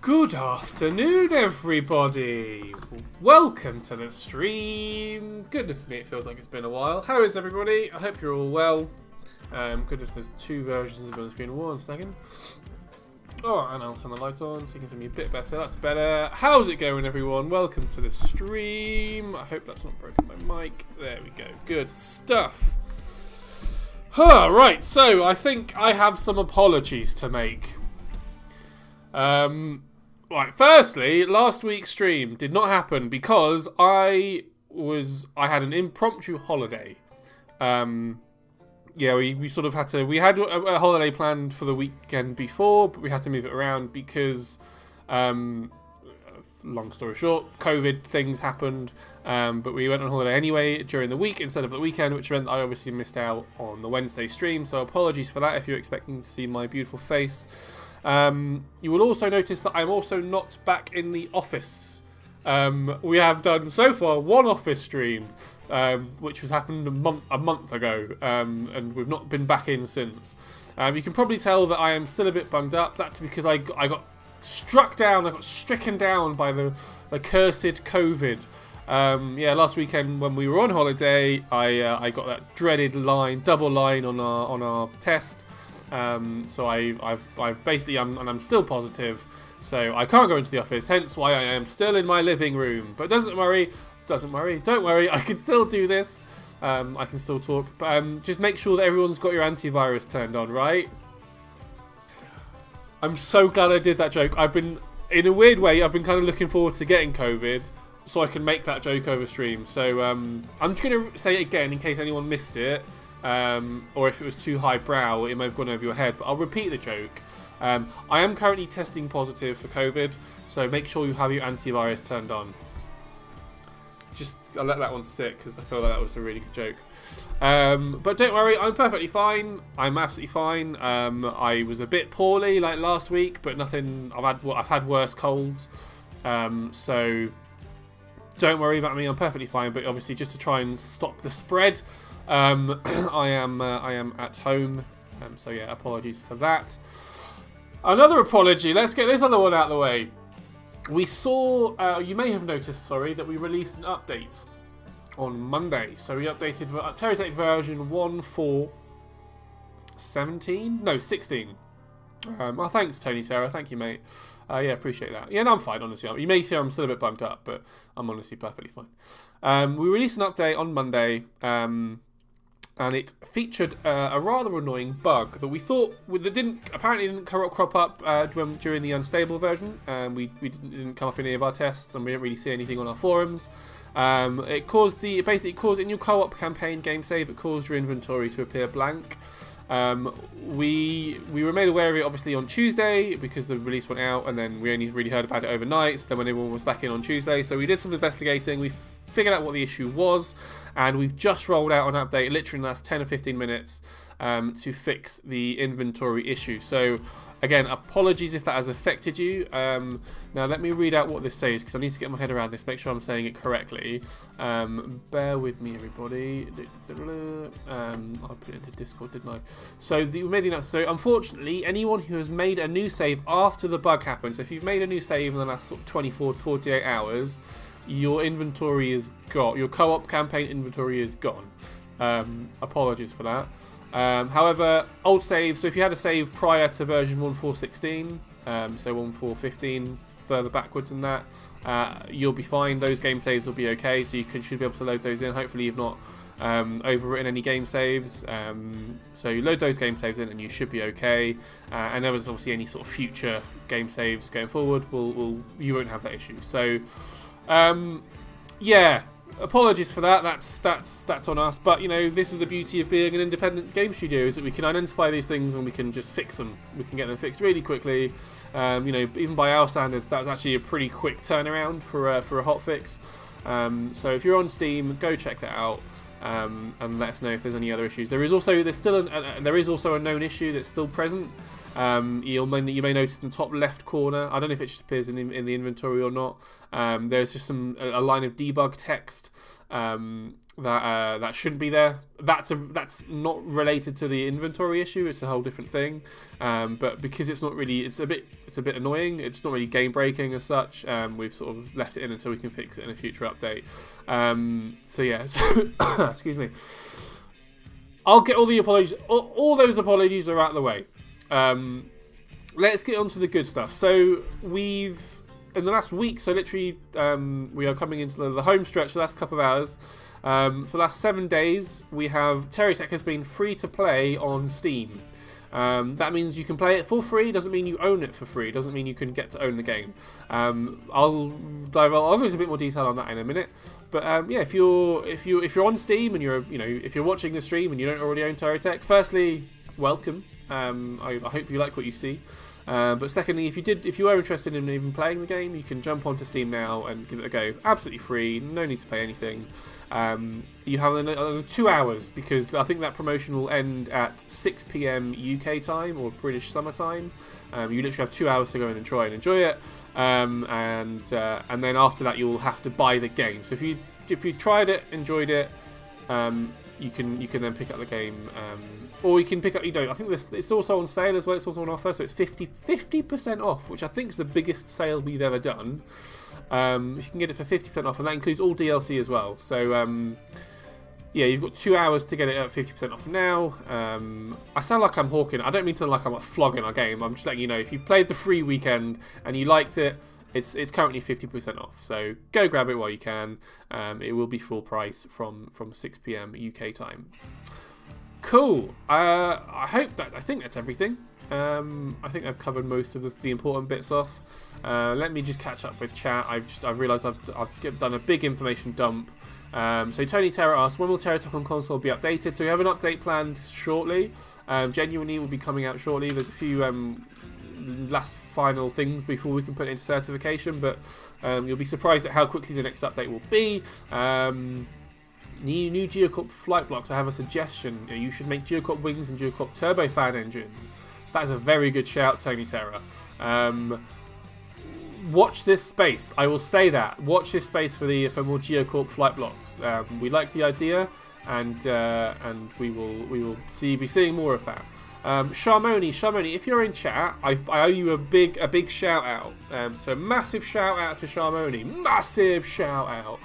Good afternoon, everybody. Welcome to the stream. Goodness me, it feels like it's been a while. How is everybody? I hope you're all well. Goodness, there's two versions of it. It's been 1 second. Oh, and I'll turn the light on so you can see me a bit better. That's better. How's it going, everyone? Welcome to the stream. I hope that's not broken my mic. There we go. Good stuff. Right, so I think I have some apologies to make. Right, firstly, last week's stream did not happen because I had an impromptu holiday. Yeah, we sort of had to, we had a holiday planned for the weekend before, but we had to move it around because, long story short, COVID things happened, but we went on holiday anyway during the week instead of the weekend, which meant I obviously missed out on the Wednesday stream, so apologies for that if you're expecting to see my beautiful face. You will also notice that I'm also not back in the office. We have done so far one office stream, which has happened a month ago, and we've not been back in since. You can probably tell that I am still a bit bunged up. That's because I got stricken down by the cursed COVID. Yeah, last weekend when we were on holiday, I got that dreaded double line on our test. So I've basically, I'm still positive, so I can't go into the office, hence why I am still in my living room. But don't worry, I can still do this, I can still talk, but just make sure that everyone's got your antivirus turned on, right? I'm so glad I did that joke. I've been in a weird way, I've been kind of looking forward to getting COVID so I can make that joke over stream. So I'm just going to say it again in case anyone missed it, or if it was too highbrow, it may have gone over your head. But I'll repeat the joke. I am currently testing positive for COVID, so make sure you have your antivirus turned on. I'll let that one sit because I feel like that was a really good joke. But don't worry, I'm perfectly fine. I'm absolutely fine. I was a bit poorly like last week, but nothing. I've had worse colds, so don't worry about me. I'm perfectly fine. But obviously, just to try and stop the spread, I am at home. So yeah, apologies for that. Another apology. Let's get this other one out of the way. We saw, you may have noticed, that we released an update on Monday. So we updated TerraTech version 1.4.17? No, 16. Well, thanks, Tony Terra. Thank you, mate. Yeah, appreciate that. Yeah, no, I'm fine, honestly. You may hear I'm still a bit bumped up, but I'm honestly perfectly fine. We released an update on Monday, and it featured a rather annoying bug that we thought apparently didn't crop up during the unstable version. We didn't come up in any of our tests, and we didn't really see anything on our forums. It basically caused in your co-op campaign game save. It caused your inventory to appear blank. We were made aware of it obviously on Tuesday because the release went out, and then we only really heard about it overnight. So then when everyone was back in on Tuesday, so we did some investigating. We figured out what the issue was, and we've just rolled out an update literally in the last 10 or 15 minutes to fix the inventory issue. So again, apologies if that has affected you. Now let me read out what this says because I need to get my head around this, make sure I'm saying it correctly. Bear with me, everybody. I put it into Discord, didn't I? So we made the announcement. So unfortunately, anyone who has made a new save after the bug happened, so if you've made a new save in the last 24 to 48 hours, your inventory is gone. Your co-op campaign inventory is gone. Apologies for that. However, old saves, so if you had a save prior to version 1.4.16, so 1.4.15, further backwards than that, you'll be fine. Those game saves will be okay, so you should be able to load those in. Hopefully you've not overwritten any game saves. So you load those game saves in and you should be okay. And there was obviously any sort of future game saves going forward, you won't have that issue. So yeah, apologies for that. That's on us. But this is the beauty of being an independent game studio, is that we can identify these things and we can just fix them. We can get them fixed really quickly. Even by our standards, that was actually a pretty quick turnaround for a hotfix. So if you're on Steam, go check that out. And let us know if there's any other issues. There is also a known issue that's still present. You may notice in the top left corner, I don't know if it just appears in the inventory or not. There's just a line of debug text that shouldn't be there. That's not related to the inventory issue. It's a whole different thing. But because it's a bit annoying. It's not really game breaking as such. We've sort of left it in until we can fix it in a future update. So yeah. Excuse me. I'll get all the apologies. All those apologies are out of the way. Let's get on to the good stuff. So in the last week, so literally we are coming into the home stretch the last couple of hours. For the last 7 days, TerraTech has been free to play on Steam. That means you can play it for free. Doesn't mean you own it for free. Doesn't mean you can get to own the game. I'll go into a bit more detail on that in a minute. But yeah, if you're on Steam and if you're watching the stream and you don't already own TerraTech, firstly, welcome. I hope you like what you see. But secondly, if you are interested in even playing the game, you can jump onto Steam now and give it a go. Absolutely free, no need to pay anything. You have another 2 hours because I think that promotion will end at 6 PM UK time or British summer time. You literally have 2 hours to go in and try and enjoy it, and then after that you'll have to buy the game. So if you tried it, enjoyed it, you can then pick up the game. Or you can pick up, I think it's also on sale as well. It's also on offer, so it's 50% off, which I think is the biggest sale we've ever done. You can get it for 50% off, and that includes all DLC as well. So yeah, you've got 2 hours to get it at 50% off now. I sound like I'm hawking. I don't mean to sound like I'm flogging our game. I'm just letting you know, if you played the free weekend and you liked it, it's currently 50% off. So go grab it while you can. It will be full price from 6 PM UK time. Cool. I think that's everything. I think I've covered most of the important bits off. Let me just catch up with chat. I've realised I've done a big information dump. So Tony Terra asks, when will TerraTech on console be updated? So we have an update planned shortly. Genuinely will be coming out shortly. There's a few last final things before we can put it into certification, but you'll be surprised at how quickly the next update will be. New Geocorp flight blocks. I have a suggestion. You should make Geocorp wings and Geocorp turbofan engines. That is a very good shout, Tony Terra. Watch this space. I will say that. Watch this space for more Geocorp flight blocks. We like the idea, and we will be seeing more of that. Sharmoni, if you're in chat, I owe you a big shout out. So massive shout out to Sharmoni. Massive shout out.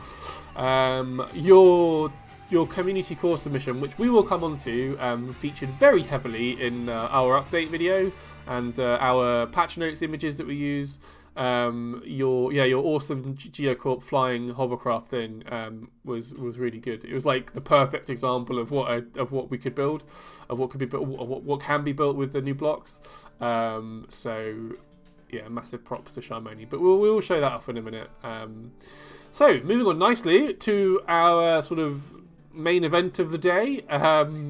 Your community core submission, which we will come on to, featured very heavily in our update video and our patch notes images that we use. Your awesome Geocorp flying hovercraft thing was really good. It was like the perfect example of what we could build, of what could be built, what can be built with the new blocks. So yeah, massive props to Sharmoni. But we'll show that off in a minute. So moving on nicely to our sort of main event of the day,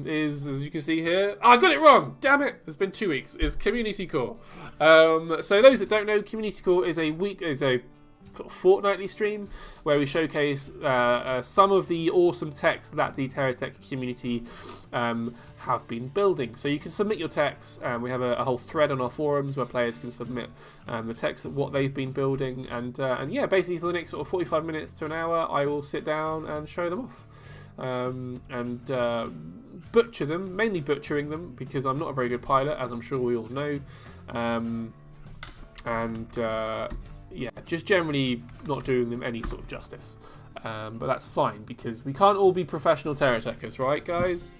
is, as you can see here, I got it wrong, damn it, it's been 2 weeks, is Community Core. So those that don't know, Community Core is a fortnightly stream where we showcase some of the awesome techs that the TerraTech community have been building. So you can submit your techs. We have a whole thread on our forums where players can submit the techs of what they've been building, and yeah, basically for the next sort of 45 minutes to an hour, I will sit down and show them off. And butcher them, mainly butchering them because I'm not a very good pilot, as I'm sure we all know, yeah, just generally not doing them any sort of justice, but that's fine because we can't all be professional TerraTechers, right guys?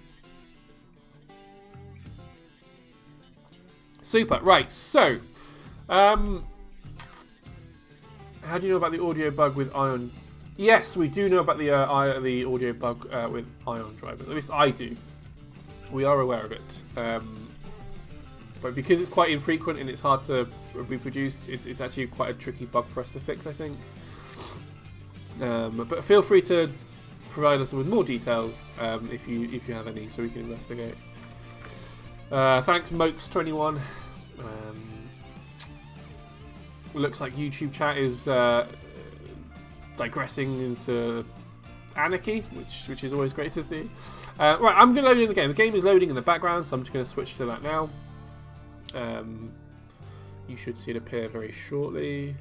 Super. Right, so how do you know about the audio bug with Ion? Yes, we do know about the audio bug with Ion drivers. At least I do. We are aware of it. But because it's quite infrequent and it's hard to reproduce, it's actually quite a tricky bug for us to fix, I think. But feel free to provide us with more details if you have any, so we can investigate. Thanks, Mokes21. Looks like YouTube chat is digressing into anarchy, which is always great to see. Right, I'm going to load in the game. The game is loading in the background, so I'm just going to switch to that now. You should see it appear very shortly.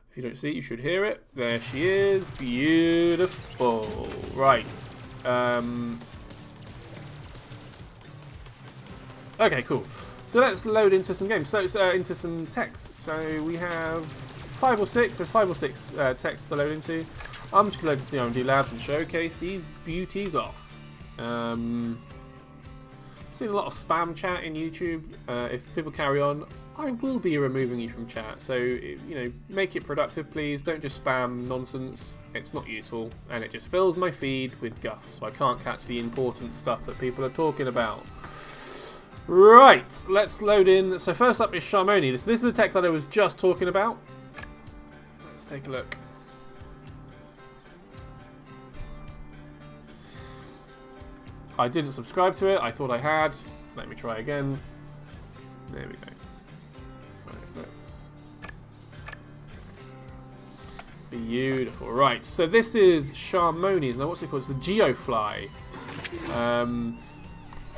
If you don't see it, you should hear it. There she is. Beautiful. Right. Okay, cool. So let's load into some games. So it's into some text. So we have 5 or 6. There's 5 or 6 texts to load into. I'm just going to load into the R&D Labs and showcase these beauties off. I've seen a lot of spam chat in YouTube. If people carry on, I will be removing you from chat. So, you know, make it productive, please. Don't just spam nonsense. It's not useful, and it just fills my feed with guff, so I can't catch the important stuff that people are talking about. Right, let's load in. So first up is Sharmoni. This is the tech that I was just talking about. Let's take a look. I didn't subscribe to it. I thought I had. Let me try again. There we go. Right, let's... Beautiful. Right, so this is Sharmoni's. Now, what's it called? It's the Geofly.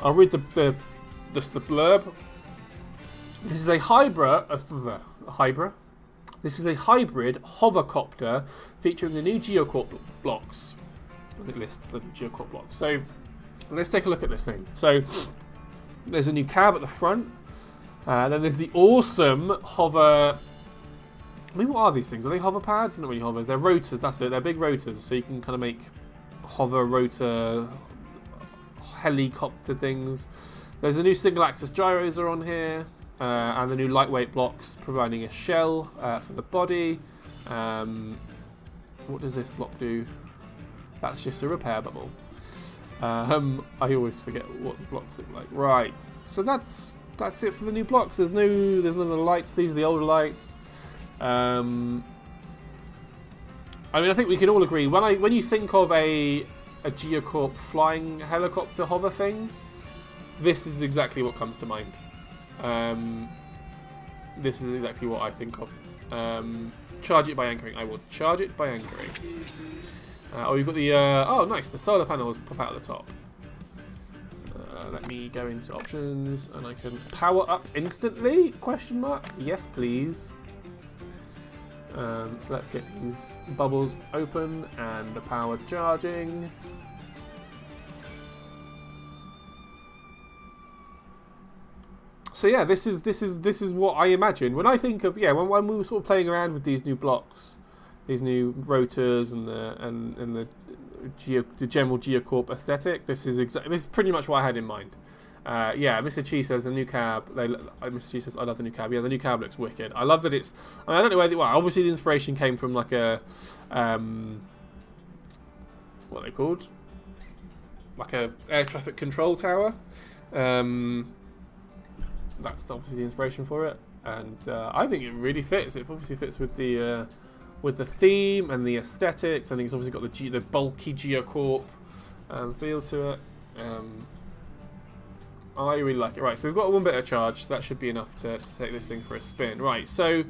I'll read the blurb. This is a hybrid. This is a hybrid hovercopter featuring the new Geocorp blocks. It lists the Geocorp blocks. So let's take a look at this thing. So there's a new cab at the front. Then there's the awesome hover. I mean, what are these things? Are they hover pads? They're not really hover. They're rotors. That's it. They're big rotors, so you can kind of make hover rotor helicopter things. There's a new single-axis gyros are on here, and the new lightweight blocks providing a shell for the body. What does this block do? That's just a repair bubble. I always forget what the blocks look like. Right, so that's it for the new blocks. There's none of the lights. These are the older lights. I mean, I think we can all agree when you think of a Geocorp flying helicopter hover thing, this is exactly what comes to mind. This is exactly what I think of. Charge it by anchoring. I will charge it by anchoring. Oh, you've got the... oh, nice. The solar panels pop out at the top. Let me go into options, and I can power up instantly? Question mark. Yes, please. So let's get these bubbles open and the power charging. So yeah, this is what I imagine when I think of when we were sort of playing around with these new blocks, these new rotors and the general Geocorp aesthetic. This is pretty much what I had in mind. Yeah, Mr. Chi says the new cab. Mr. Chi says I love the new cab. Yeah, the new cab looks wicked. I love that it's. I don't know where. Well, obviously the inspiration came from like a what are they called? Like a air traffic control tower. That's obviously the inspiration for it, and I think it really fits. It obviously fits with the theme and the aesthetics. I think it's obviously got the bulky Geocorp feel to it. I really like it. Right, so we've got 1 bit of charge. So that should be enough to take this thing for a spin. Right, so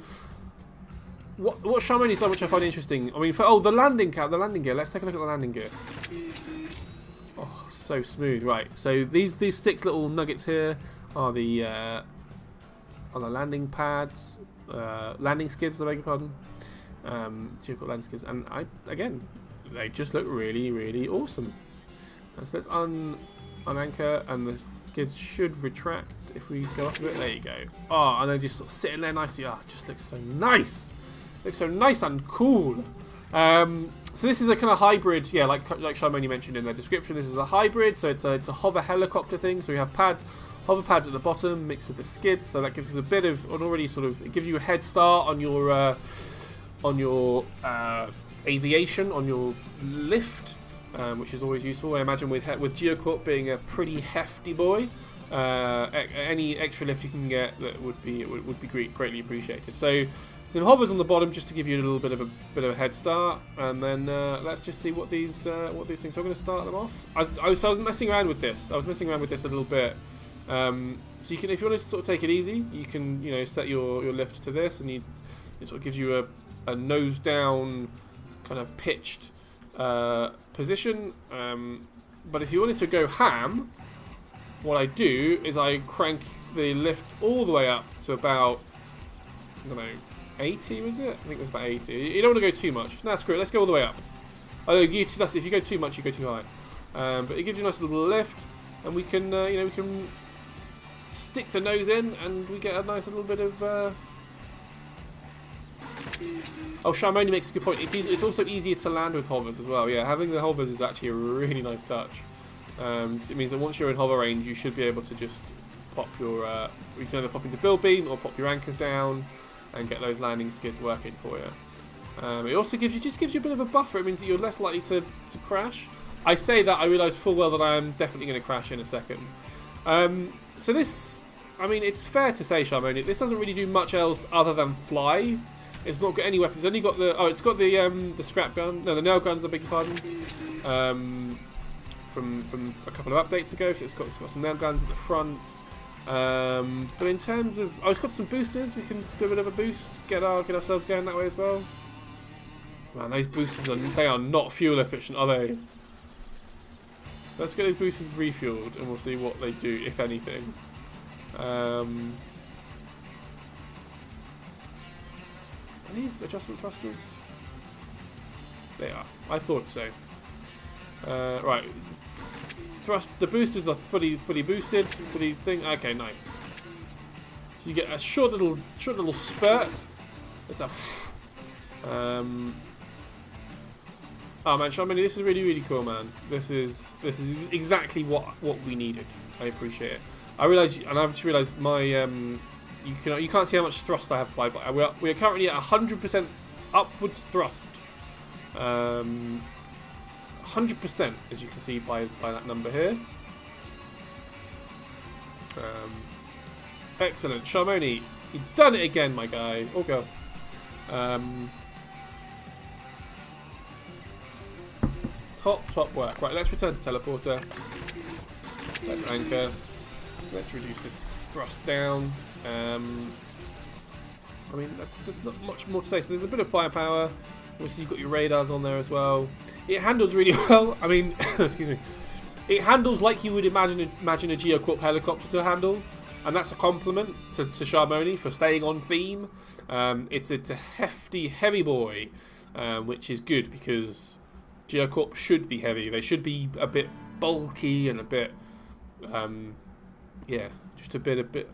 what Charmony's done, which I find interesting. I mean, the landing gear. Let's take a look at the landing gear. Oh, so smooth. Right, so these 6 little nuggets here are the landing pads, landing skids. I beg your pardon. Geocorp landing skids, and they just look really, really awesome. So let's unanchor, and the skids should retract if we go up a bit. There you go. Oh, and they're just sort of sitting there nicely. Oh, it just looks so nice. Looks so nice and cool. So this is a kind of hybrid, yeah, like Charmony mentioned in their description. This is a hybrid, so it's a hover helicopter thing. So we have hover pads at the bottom mixed with the skids. So that gives us a bit of it gives you a head start on your aviation, on your lift. Which is always useful. I imagine with Geocorp being a pretty hefty boy, any extra lift you can get that would be greatly appreciated. So some hovers on the bottom just to give you a little bit of a head start, and then let's just see what these things. So I'm going to start them off. I was messing around with this. I was messing around with this a little bit. So you can, if you want to sort of take it easy, you can set your lift to this, and it sort of gives you a nose down kind of pitched position, but if you wanted to go ham, what I do is I crank the lift all the way up to about, I don't know, 80 was it? I think it was about 80. You don't want to go too much. No, screw it. Let's go all the way up. If you go too much, you go too high. But it gives you a nice little lift, and we can we can stick the nose in, and we get a nice little bit of. Oh, Charmony makes a good point. It's also easier to land with hovers as well. Yeah, having the hovers is actually a really nice touch. It means that once you're in hover range, you should be able to just pop your... you can either pop into build beam or pop your anchors down and get those landing skids working for you. It also gives you a bit of a buffer. It means that you're less likely to crash. I say that, I realise full well that I am definitely going to crash in a second. So this... I mean, it's fair to say, Charmony, this doesn't really do much else other than fly. It's not got any weapons. It's only got the... Oh, it's got the scrap gun. No, the nail guns, I beg your pardon. From a couple of updates ago. So it's got some nail guns at the front. But in terms of... Oh, it's got some boosters. We can do a bit of a boost. Get ourselves going that way as well. Man, those boosters they are not fuel efficient, are they? Let's get those boosters refueled and we'll see what they do, if anything. Are these adjustment thrusters? They are. I thought so. Right. The boosters are fully boosted. Fully thing. Okay, nice. So you get a short little spurt. It's a. Oh man, Charmony, this is really cool, man. This is exactly what we needed. I appreciate it. I realise, and I've just realised my you can't see how much thrust I have applied, but we are currently at 100% upwards thrust. 100% 100%, as you can see by that number here. Excellent. Sharmoni, you've done it again, my guy. Or girl. Top work. Right, let's return to teleporter. Let's anchor. Let's reduce this thrust down. I mean, there's not much more to say. So there's a bit of firepower. Obviously, you've got your radars on there as well. It handles really well. I mean, excuse me. It handles like you would imagine a Geocorp helicopter to handle. And that's a compliment to Sharmoni for staying on theme. It's a hefty, heavy boy, which is good because Geocorp should be heavy. They should be a bit bulky and a bit, yeah, just a bit,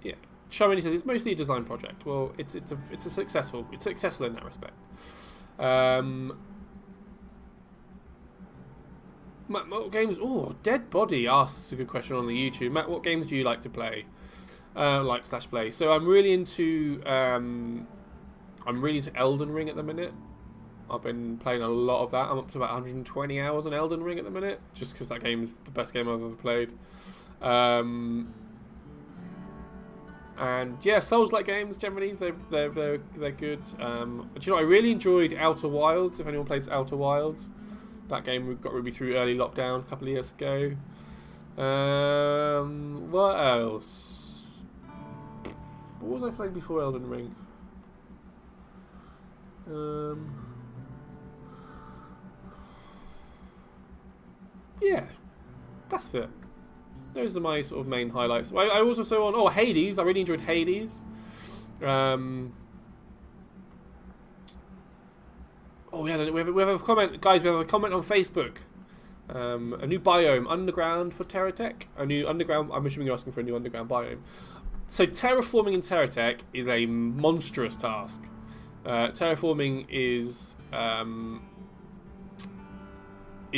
yeah. Sharmoni says it's mostly a design project. Well, it's successful in that respect. Matt, what games? Oh, Dead Body asks a good question on the YouTube. Matt, what games do you like to play? Play. So I'm really into Elden Ring at the minute. I've been playing a lot of that. I'm up to about 120 hours on Elden Ring at the minute, just because that game is the best game I've ever played. And yeah, Souls-like games generally they're good. Do you know, I really enjoyed Outer Wilds. If anyone plays Outer Wilds. That game we got Ruby through early lockdown a couple of years ago. What else? What was I playing before Elden Ring? Yeah, that's it. Those are my sort of main highlights. I also saw on Hades. I really enjoyed Hades. Oh yeah, we have a comment, guys. We have a comment on Facebook. A new biome, underground for TerraTech. A new underground. I'm assuming you're asking for a new underground biome. So terraforming in TerraTech is a monstrous task. Terraforming is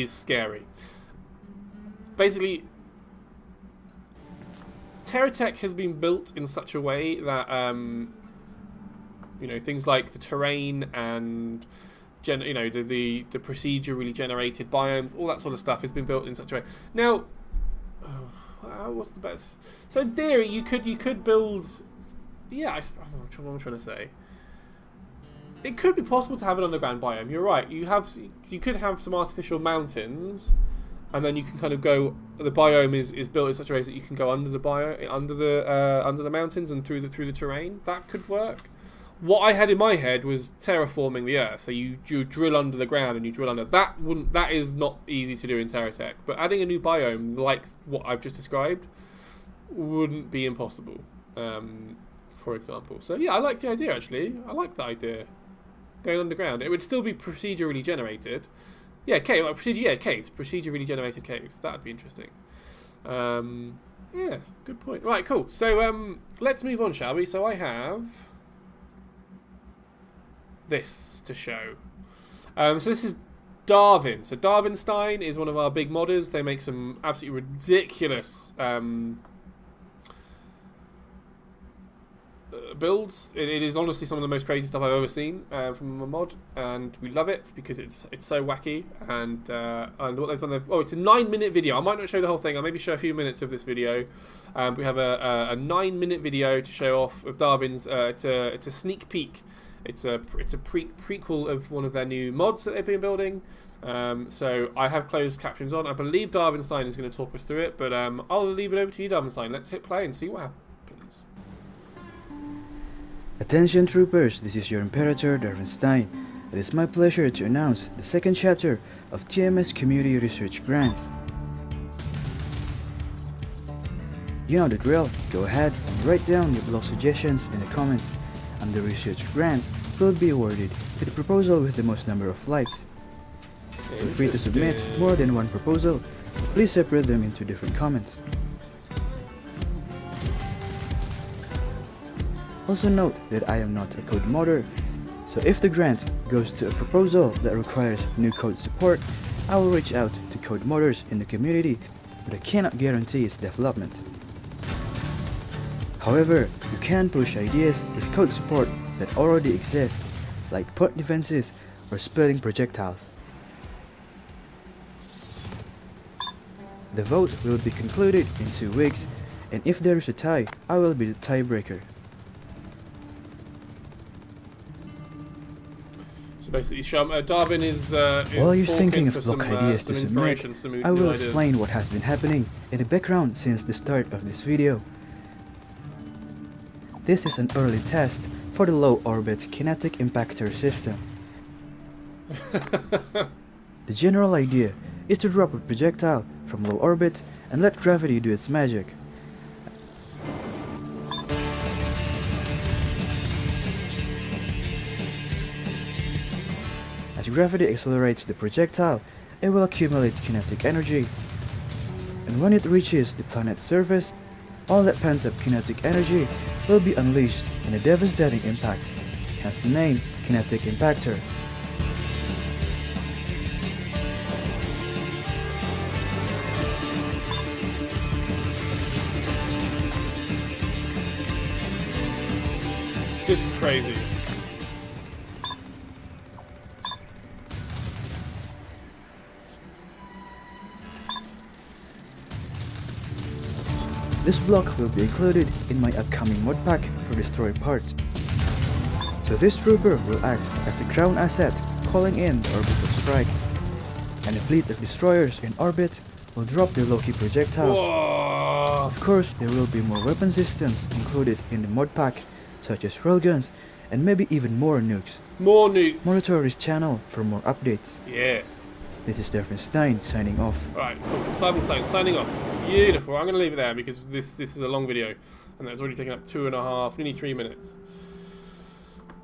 scary. Basically, TerraTech has been built in such a way that you know, things like the terrain and the procedurally generated biomes, all that sort of stuff has been built in such a way. Now, what's the best? So in theory, you could build. Yeah, what I'm trying to say. It could be possible to have an underground biome. You're right. You could have some artificial mountains, and then you can kind of go. The biome is built in such a way that you can go under the mountains and through the terrain. That could work. What I had in my head was terraforming the Earth. So you drill under the ground and you drill under. That is not easy to do in TerraTech. But adding a new biome like what I've just described wouldn't be impossible. For example. So yeah, I like the idea actually. I like that idea. Going underground. It would still be procedurally generated. Yeah, caves. Procedurally generated caves. That would be interesting. Yeah, good point. Right, cool. So let's move on, shall we? So I have this to show. So this is Darwin. So Darwinstein is one of our big modders. They make some absolutely ridiculous builds. It is honestly some of the most crazy stuff I've ever seen from a mod, and we love it because it's so wacky. And what they've done, it's a 9-minute video. I might not show the whole thing. I'll maybe show a few minutes of this video. We have a 9-minute video to show off of Darwin's. It's a sneak peek. It's a prequel of one of their new mods that they've been building. So I have closed captions on. I believe Darwinstein is going to talk us through it, but I'll leave it over to you, Darwinstein. Let's hit play and see what happens. Attention troopers, this is your Imperator Darwinstein. It is my pleasure to announce the second chapter of TMS Community Research Grant. You know the drill, go ahead and write down your blog suggestions in the comments, and the research grant will be awarded to the proposal with the most number of likes. Feel free to submit more than one proposal, please separate them into different comments. Also note that I am not a code modder, so if the grant goes to a proposal that requires new code support, I will reach out to code modders in the community, but I cannot guarantee its development. However, you can push ideas with code support that already exist, like port defenses or spilling projectiles. The vote will be concluded in 2 weeks, and if there is a tie, I will be the tiebreaker. So basically, Darwin is While you're thinking of for block some, ideas some to submit, inspiration, some I new will ideas. explain what has been happening in the background since the start of this video. This is an early test for the low orbit kinetic impactor system. The general idea is to drop a projectile from low orbit and let gravity do its magic. As gravity accelerates the projectile, it will accumulate kinetic energy, and when it reaches the planet's surface, all that pent-up kinetic energy will be unleashed in a devastating impact, hence the name Kinetic Impactor. This is crazy. This block will be included in my upcoming mod pack for destroy parts. So this trooper will act as a ground asset, calling in the orbital strikes, and a fleet of destroyers in orbit will drop their low-key projectiles. Whoa. Of course, there will be more weapon systems included in the mod pack, such as railguns and maybe even more nukes. More nukes. Monitor this channel for more updates. Yeah. This is Stein signing off. Right, cool. Darwinstein signing off. Beautiful. I'm going to leave it there because this is a long video, and that's already taken up 2.5, nearly 3 minutes.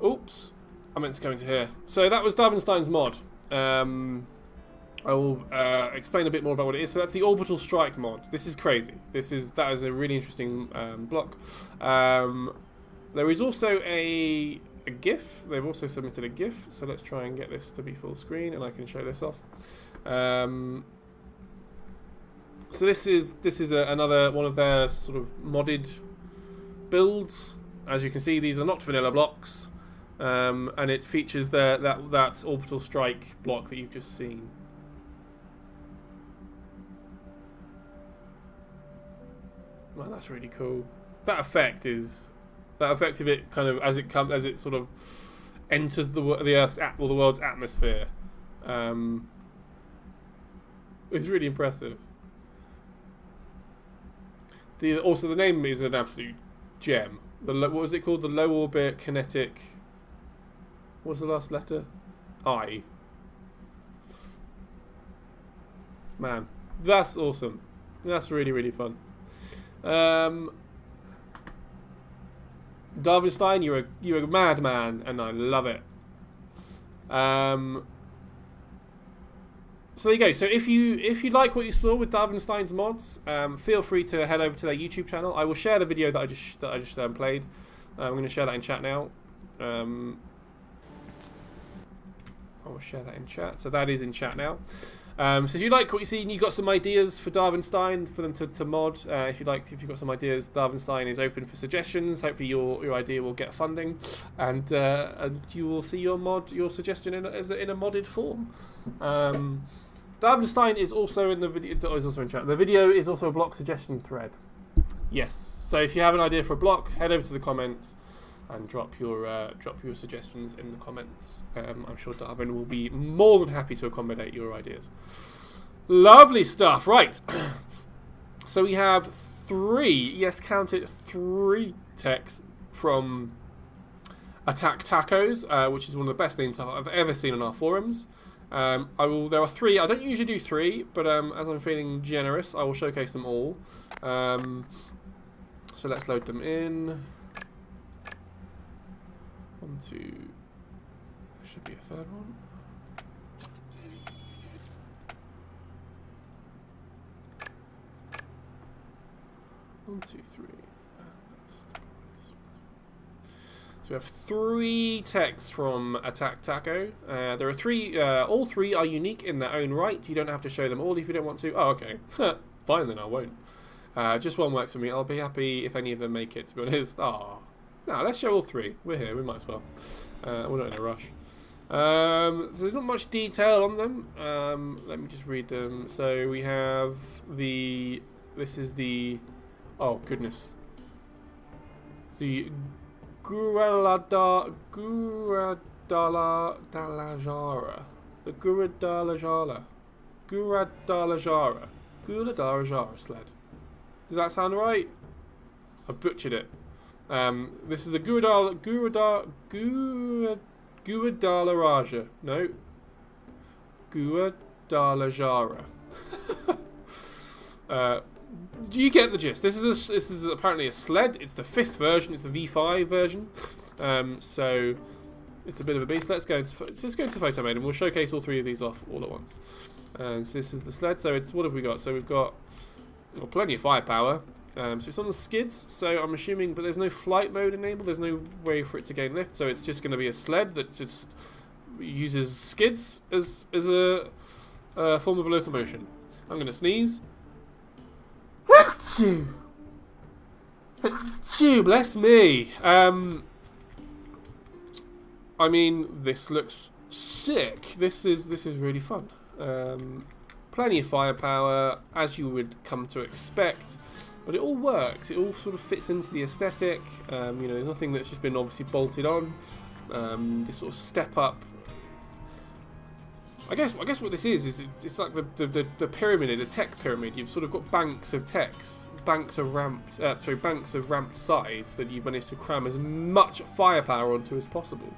Oops, I meant to go into here. So that was Darwinstein's mod. I will explain a bit more about what it is. So that's the orbital strike mod. This is crazy. That is a really interesting block. There is also a GIF. They've also submitted a GIF. So let's try and get this to be full screen, and I can show this off. So this is another one of their sort of modded builds. As you can see, these are not vanilla blocks, and it features that orbital strike block that you've just seen. Well, that's really cool. That effect of it kind of as it sort of enters the Earth's or the world's atmosphere. It's really impressive. Also, the name is an absolute gem. What was it called? The low orbit kinetic. What was the last letter? I. Man, that's awesome. That's really, really fun. Darwinstein, you're a madman, and I love it. So there you go. So if you like what you saw with Darwinstein's mods, feel free to head over to their YouTube channel. I will share the video that I just played. I'm going to share that in chat now. I will share that in chat. So that is in chat now. So if you like what you see and you've got some ideas for Darwinstein for them to mod, if you've got some ideas, Darwinstein is open for suggestions. Hopefully your idea will get funding, and you will see your suggestion in a modded form. Darwinstein is also in the video. Is also in chat. The video is also a block suggestion thread. Yes. So if you have an idea for a block, head over to the comments and drop your suggestions in the comments. I'm sure Darwin will be more than happy to accommodate your ideas. Lovely stuff. Right. So we have 3. Yes, count it. 3 texts from Attack Tacos, which is one of the best names I've ever seen on our forums. There are 3. I don't usually do 3, but as I'm feeling generous, I will showcase them all. So let's load them in. 1, 2. There should be a third one. One, 2, 3. So we have 3 texts from Attack Taco. There are 3. All 3 are unique in their own right. You don't have to show them all if you don't want to. Oh, okay. Fine then, I won't. Just one works for me. I'll be happy if any of them make it, to be honest. Ah, no, let's show all 3. We're here. We might as well. We're not in a rush. So there's not much detail on them. Let me just read them. So we have the. This is the. Oh goodness. The Guradalajara. The Guradalajara sled. Does that sound right? I've butchered it. This is the Guadalajara. No. Guadalajara. Do you get the gist? This is apparently a sled. It's the 5th version. It's the V5 version. So it's a bit of a beast. Let's go into photo mode and we'll showcase all 3 of these off all at once. So this is the sled. So it's, what have we got? So we've got plenty of firepower. So it's on the skids, so I'm assuming, but there's no flight mode enabled, there's no way for it to gain lift, so it's just going to be a sled that just uses skids as a form of locomotion. I'm going to sneeze. Achoo! Achoo, bless me! I mean, this looks sick. This is really fun. Plenty of firepower, as you would come to expect. But it all works. It all sort of fits into the aesthetic. You know, there's nothing that's just been obviously bolted on. This sort of step up. I guess what this is it's like the pyramid, the tech pyramid. You've sort of got banks of techs, banks of ramped sides that you've managed to cram as much firepower onto as possible.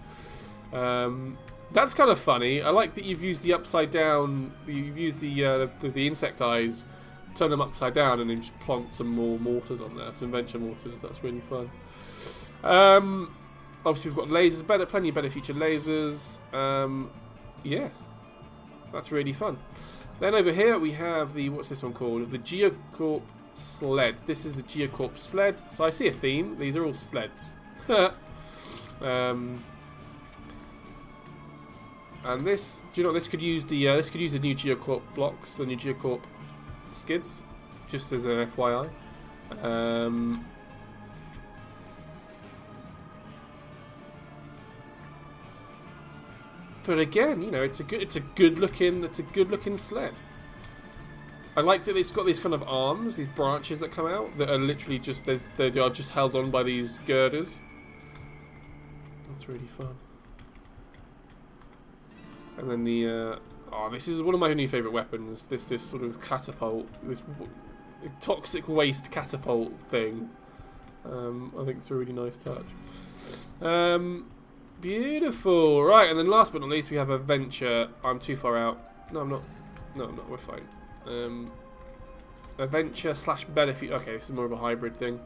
That's kind of funny. I like that you've used the upside down. You've used the insect eyes. Turn them upside down and then just plonk some more mortars on there, some venture mortars. That's really fun. Obviously we've got lasers, plenty of better featured lasers. Yeah, that's really fun. Then over here we have the, what's this one called? The Geocorp sled. This is the Geocorp sled. So I see a theme. These are all sleds. And this, do you know what, this could use the new Geocorp blocks, the new Geocorp skids, just as an FYI. But again, you know, it's a good looking sled. I like that it's got these kind of arms, these branches that come out that are literally just they are just held on by these girders. That's really fun. And then the this is one of my new favourite weapons. This sort of catapult, this toxic waste catapult thing. I think it's a really nice touch. Beautiful. Right, and then last but not least, we have a venture. I'm too far out. No, I'm not. No, I'm not. We're fine. A venture / benefit. Okay, this is more of a hybrid thing.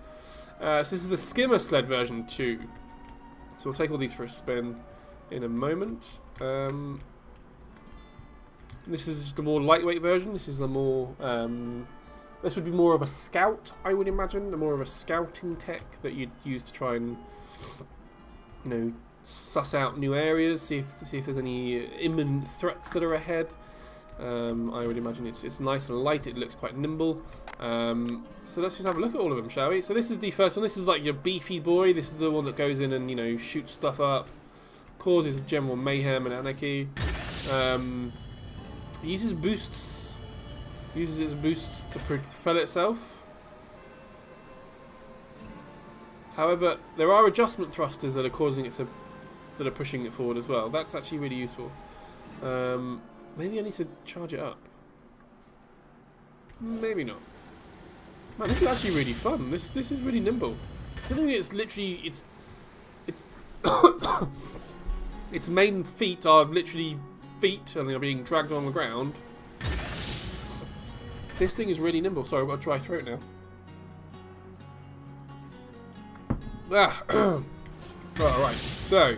So this is the skimmer sled version 2. So we'll take all these for a spin in a moment. This is just a more lightweight version. This is a more, this would be more of a scout, I would imagine, more of a scouting tech that you'd use to try and, you know, suss out new areas, see if there's any imminent threats that are ahead. I would imagine it's nice and light. It looks quite nimble. So let's just have a look at all of them, shall we? So this is the first one. This is like your beefy boy. This is the one that goes in and, you know, shoots stuff up, causes general mayhem and anarchy. Uses boosts. Uses its boosts to propel itself. However, there are adjustment thrusters that are causing it to, that are pushing it forward as well. That's actually really useful. Maybe I need to charge it up. Maybe not. Man, this is actually really fun. This is really nimble. Considering it's literally its its main feet are literally feet and they are being dragged on the ground. This thing is really nimble. Sorry, I've got a dry throat now. Right, so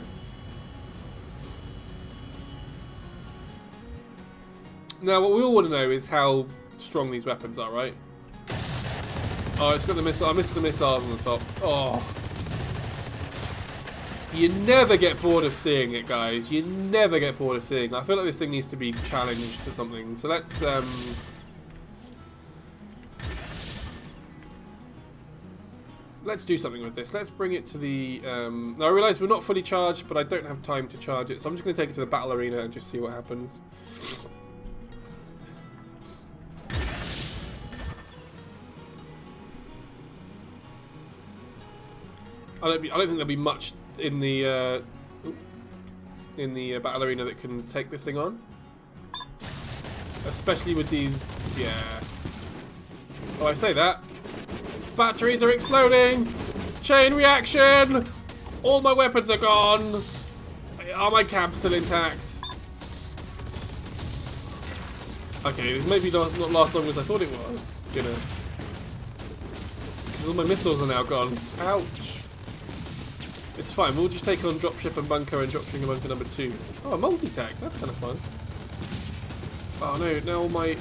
now what we all want to know is how strong these weapons are, right? Oh, it's got the missile. I missed the missiles on the top. Oh. You never get bored of seeing it, guys. You never get bored of seeing it. I feel like this thing needs to be challenged to something. So let's let's do something with this. Let's bring it to the... now I realise we're not fully charged, but I don't have time to charge it, so I'm just going to take it to the battle arena and just see what happens. I don't think there'll be much in the battle arena that can take this thing on, especially with these. Yeah. Oh, I say that. Batteries are exploding. Chain reaction. All my weapons are gone. Are my cabs still intact? Okay, this maybe not last long as I thought it was. You know, because all my missiles are now gone. Ouch. It's fine, we'll just take on dropship and bunker and dropship and bunker number 2. Oh, a multi-tag, that's kind of fun. Oh no, now all my...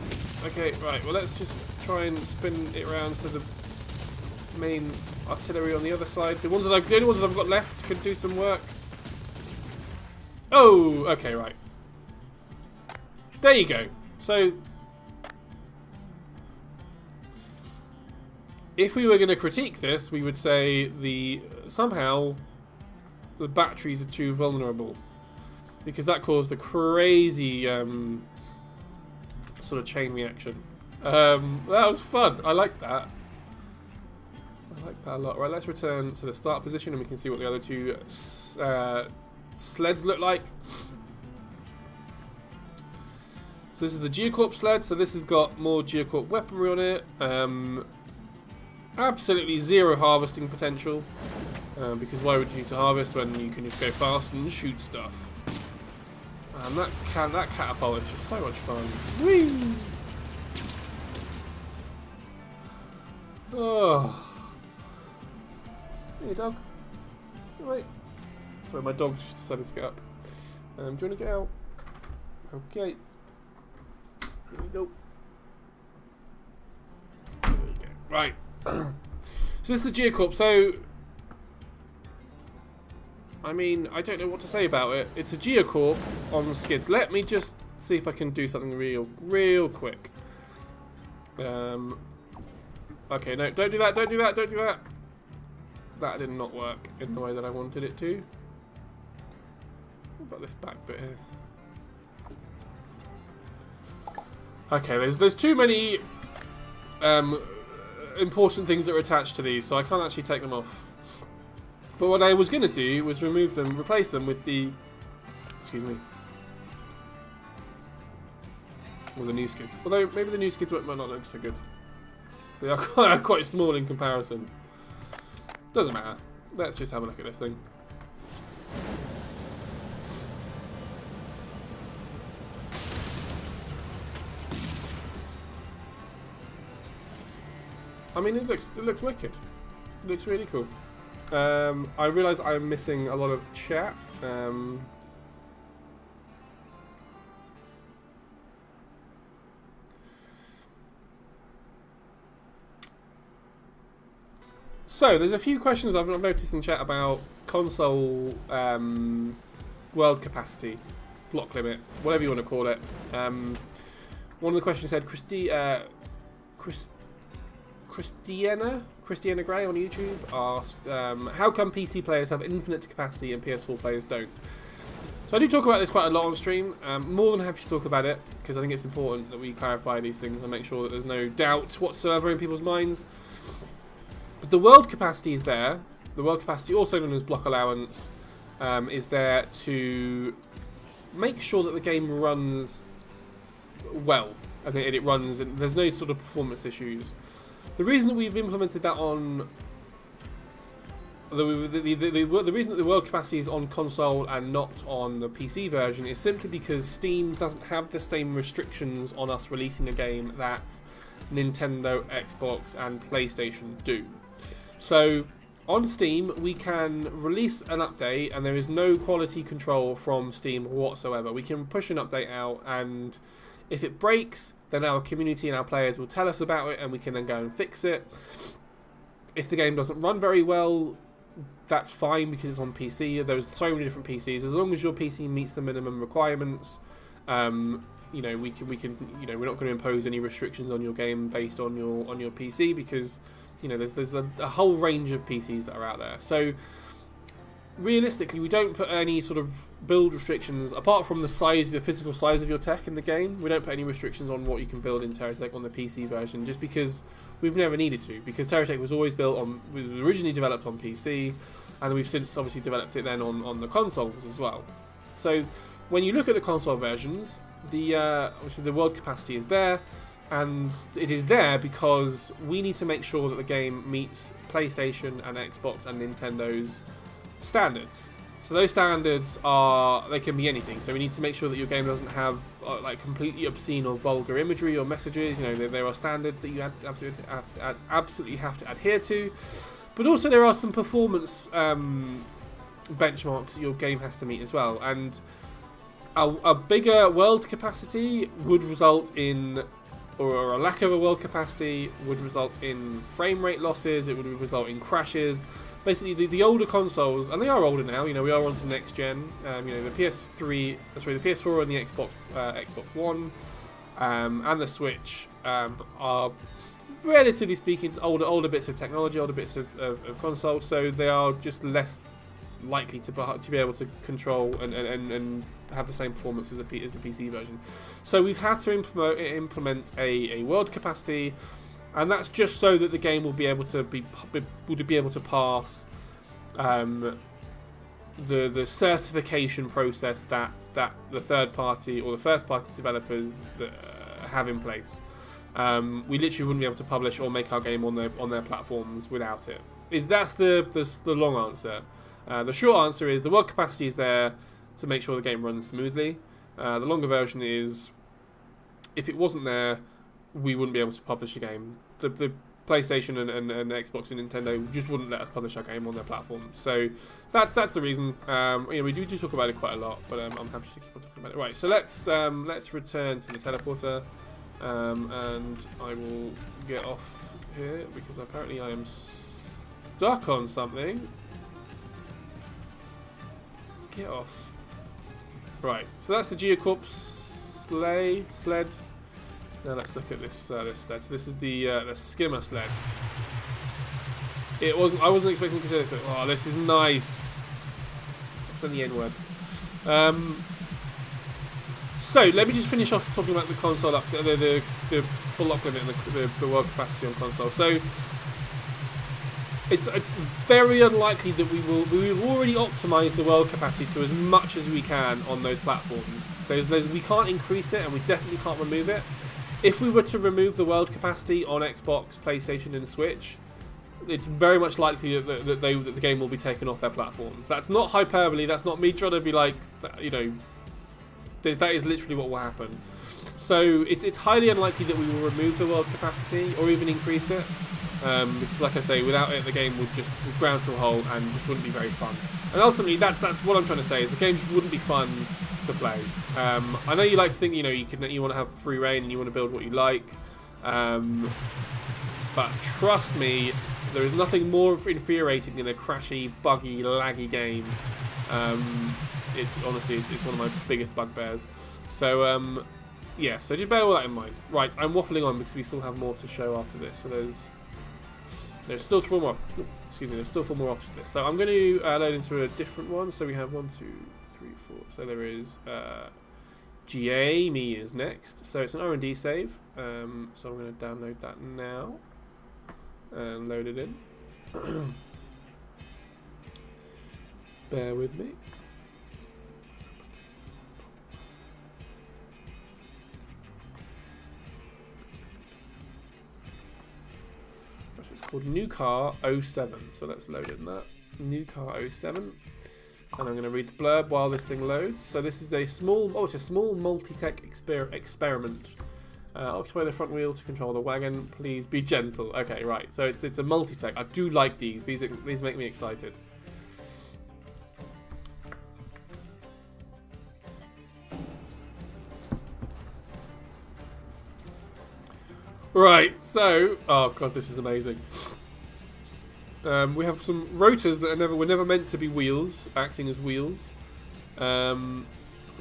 Okay, right, well let's just try and spin it around so the main artillery on the other side. The only ones that I've got left could do some work. Oh, okay, right. There you go. So... if we were going to critique this, we would say somehow... the batteries are too vulnerable, because that caused the crazy sort of chain reaction. That was fun. I like that. I like that a lot. Right, let's return to the start position and we can see what the other two sleds look like. So this is the Geocorp sled. So this has got more Geocorp weaponry on it. Absolutely zero harvesting potential. Because why would you need to harvest when you can just go fast and shoot stuff? And that catapult is just so much fun. Whee! Oh. Hey dog. Wait. Sorry, my dog just decided to get up. Do you want to get out? Okay. Here we go. There we go. Right. So this is the Geocorp. So I mean, I don't know what to say about it. It's a Geocorp on skids. Let me just see if I can do something real quick. Okay, no, don't do that, don't do that, don't do that. That did not work in the way that I wanted it to. What about this back bit here? Okay, there's too many important things that are attached to these, so I can't actually take them off. But what I was going to do was remove them, replace them with the... excuse me. With the new skids. Although, maybe the new skids might not look so good. So they are quite small in comparison. Doesn't matter. Let's just have a look at this thing. I mean, it looks wicked. It looks really cool. I realise I'm missing a lot of chat. So, there's a few questions I've noticed in chat about console world capacity, block limit, whatever you want to call it. One of the questions said, Christiana Gray on YouTube asked, how come PC players have infinite capacity and PS4 players don't? So I do talk about this quite a lot on stream. More than happy to talk about it, because I think it's important that we clarify these things and make sure that there's no doubt whatsoever in people's minds. But the world capacity is there. The world capacity, also known as block allowance, is there to make sure that the game runs well, and it runs, and there's no sort of performance issues. The reason that we've implemented that on the reason that the world capacity is on console and not on the PC version is simply because Steam doesn't have the same restrictions on us releasing a game that Nintendo, Xbox, and PlayStation do. So on Steam, we can release an update and there is no quality control from Steam whatsoever. We can push an update out, and if it breaks, then our community and our players will tell us about it and we can then go and fix it. If the game doesn't run very well, that's fine because it's on PC. There's so many different PCs. As long as your PC meets the minimum requirements, you know, we can, you know, we're not going to impose any restrictions on your game based on your PC, because You know, there's a whole range of PCs that are out there. So realistically, we don't put any sort of build restrictions apart from the physical size of your tech in the game. We don't put any restrictions on what you can build in TerraTech on the PC version, just because we've never needed to. Because TerraTech was originally developed on PC, and we've since obviously developed it then on the consoles as well. So when you look at the console versions, obviously the world capacity is there, and it is there because we need to make sure that the game meets PlayStation and Xbox and Nintendo's standards. So those standards they can be anything. So we need to make sure that your game doesn't have like completely obscene or vulgar imagery or messages. You know, there are standards that you absolutely have to adhere to. But also there are some performance benchmarks that your game has to meet as well. And a bigger world capacity would result in, or a lack of a world capacity would result in frame rate losses. It would result in crashes. Basically, the older consoles, and they are older now. You know, we are on to next gen. You know, the PS4 and the Xbox One, and the Switch are, relatively speaking, older bits of technology, older bits of console. So they are just less likely to be able to control and have the same performance as the PC version. So we've had to implement a world capacity. And that's just so that the game will be able to pass the certification process that the third party or the first party developers have in place. We literally wouldn't be able to publish or make our game on their platforms without it. That's the long answer. The short answer is the world capacity is there to make sure the game runs smoothly. The longer version is, if it wasn't there, we wouldn't be able to publish a game. The PlayStation and Xbox and Nintendo just wouldn't let us publish our game on their platform. So that's the reason. You know, we do talk about it quite a lot, but I'm happy to keep on talking about it. Right, so let's return to the teleporter, and I will get off here because apparently I am stuck on something. Get off. Right, so that's the Geocorp sled. Now let's look at this sled. So this is the skimmer sled. I wasn't expecting to say this. Oh, this is nice. Stop saying the N-word. So let me just finish off talking about the console the full lock limit and the world capacity on console. So it's very unlikely that we've already optimized the world capacity to as much as we can on those platforms. We can't increase it, and we definitely can't remove it. If we were to remove the world capacity on Xbox, PlayStation, and Switch, it's very much likely that the game will be taken off their platform. That's not hyperbole. That's not me trying to be like, you know, that is literally what will happen. So it's highly unlikely that we will remove the world capacity or even increase it, because, like I say, without it, the game would ground to a halt and just wouldn't be very fun. And ultimately, that's what I'm trying to say is the game just wouldn't be fun to play. I know you like to think, you know, you want to have free reign and you want to build what you like, but trust me, there is nothing more infuriating than a crashy, buggy, laggy game. It honestly it's one of my biggest bugbears. So yeah, so just bear all that in mind. Right, I'm waffling on because we still have more to show after this. So there's still 4 more. Excuse me, there's still 4 more after this. So I'm going to load into a different one. So we have 1, 2, 3, 4. So there is Jamie is next. So it's an R&D save. So I'm going to download that now and load it in. Bear with me. So it's called New Car 07. So let's load in that. New Car 07. And I'm going to read the blurb while this thing loads. So this is a small multi-tech experiment. Occupy the front wheel to control the wagon. Please be gentle. Okay, right. So it's a multi-tech. I do like these. These make me excited. Right. So, oh god, this is amazing. We have some rotors that were never meant to be wheels, acting as wheels. I'm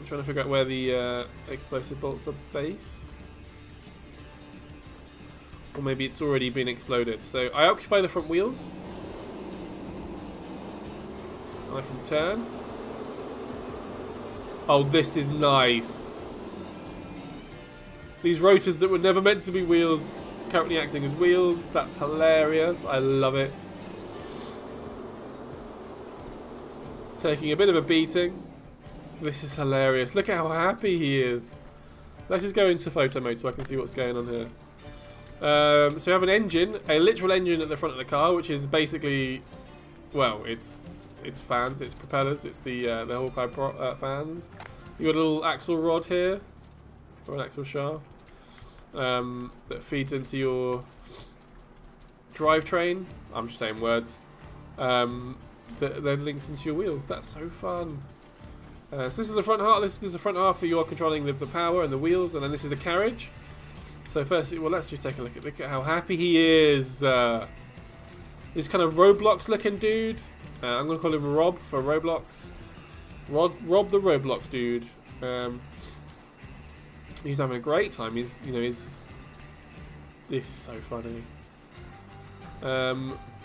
trying to figure out where the explosive bolts are based. Or maybe it's already been exploded. So I occupy the front wheels. And I can turn. Oh, this is nice. These rotors that were never meant to be wheels, currently acting as wheels. That's hilarious. I love it. Taking a bit of a beating. This is hilarious. Look at how happy he is. Let's just go into photo mode so I can see what's going on here. So we have an engine, a literal engine at the front of the car, which is basically, well, it's fans, it's propellers, it's the Helicarrier fans. You got a little axle rod here, or an axle shaft, that feeds into your drivetrain. I'm just saying words. That then links into your wheels. That's so fun. So this is the front half. This is the front half where you are controlling the power and the wheels, and then this is the carriage. So first, well, let's just take a look at how happy he is. This kind of Roblox looking dude. I'm gonna call him Rob for Roblox. Rob the Roblox dude. He's having a great time. This is so funny.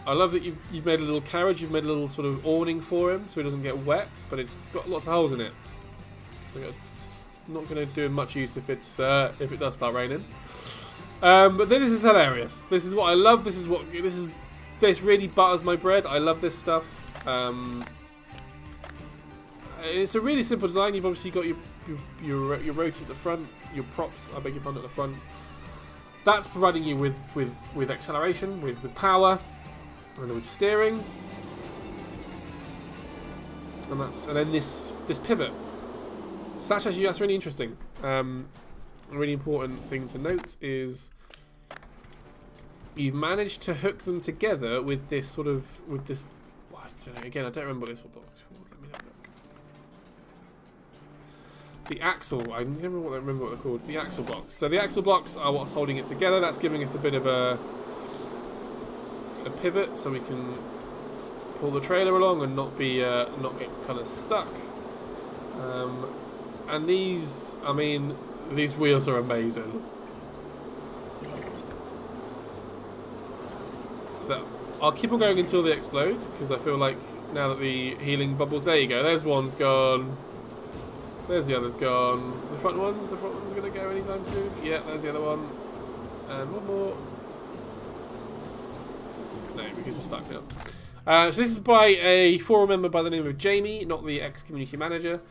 I love that you've made a little carriage. You've made a little sort of awning for him so he doesn't get wet, but it's got lots of holes in it. So it's not going to do him much use if it does start raining. But then this is hilarious. This is what I love. This really butters my bread. I love this stuff. It's a really simple design. You've obviously got your rotors at the front, your props, I beg your pardon, at the front. That's providing you with acceleration, with power, and with steering. And then this pivot. So that's really interesting. A really important thing to note is you've managed to hook them together with this I don't remember what this box. Let me have a look. The axle. I never remember what they're called. The axle blocks. So the axle blocks are what's holding it together. That's giving us a bit of a pivot, so we can pull the trailer along and not get kind of stuck. And these wheels are amazing. I'll keep on going until they explode, because I feel like now that the healing bubbles, there you go. There's one's gone. There's the other's gone. The front one's going to go anytime soon. Yeah, there's the other one. And one more. No, because we're stuck now. So this is by a forum member by the name of Jamie, not the ex-community manager.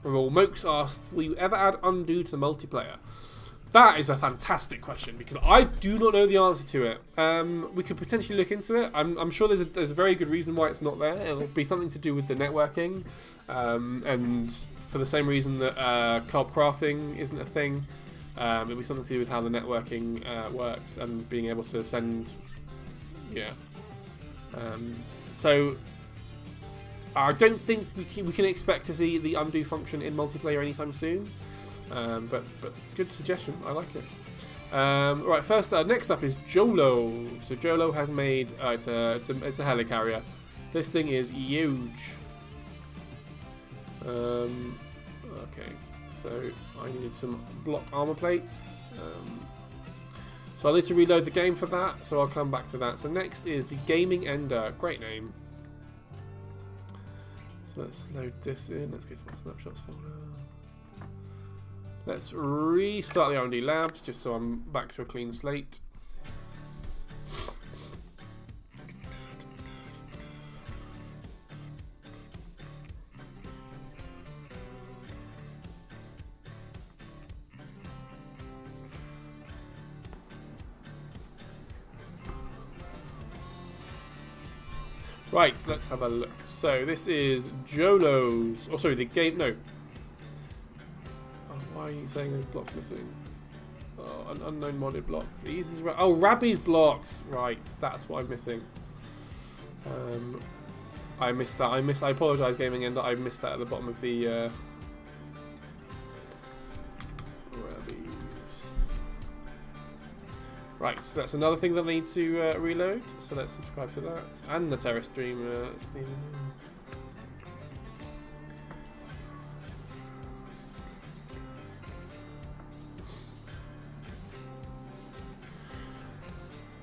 Mokes asks, will you ever add undo to multiplayer? That is a fantastic question, because I do not know the answer to it. We could potentially look into it. I'm sure there's a very good reason why it's not there. It'll be something to do with the networking, and for the same reason that carb crafting isn't a thing. It'll be something to do with how the networking works and being able to send. Yeah. So I don't think we can expect to see the undo function in multiplayer anytime soon. But good suggestion. I like it. Right, first next up is Jolo. So Jolo has made it's a Helicarrier. This thing is huge. Okay, so I needed some block armor plates. So I'll need to reload the game for that. So I'll come back to that. So next is the Gaming Ender. Great name. So let's load this in. Let's get some snapshots folder. Let's restart the R&D labs, just so I'm back to a clean slate. Right, let's have a look. So this is Jolo's, oh sorry, the game, no. Why are you saying there's blocks missing? Oh, an unknown modded blocks. Oh, Rabbi's blocks. Right, that's what I'm missing. I missed that. I apologise, Gaming Ender. I missed that at the bottom of the Rabbi's. Right, so that's another thing that I need to reload. So let's subscribe to that and the Terra stream.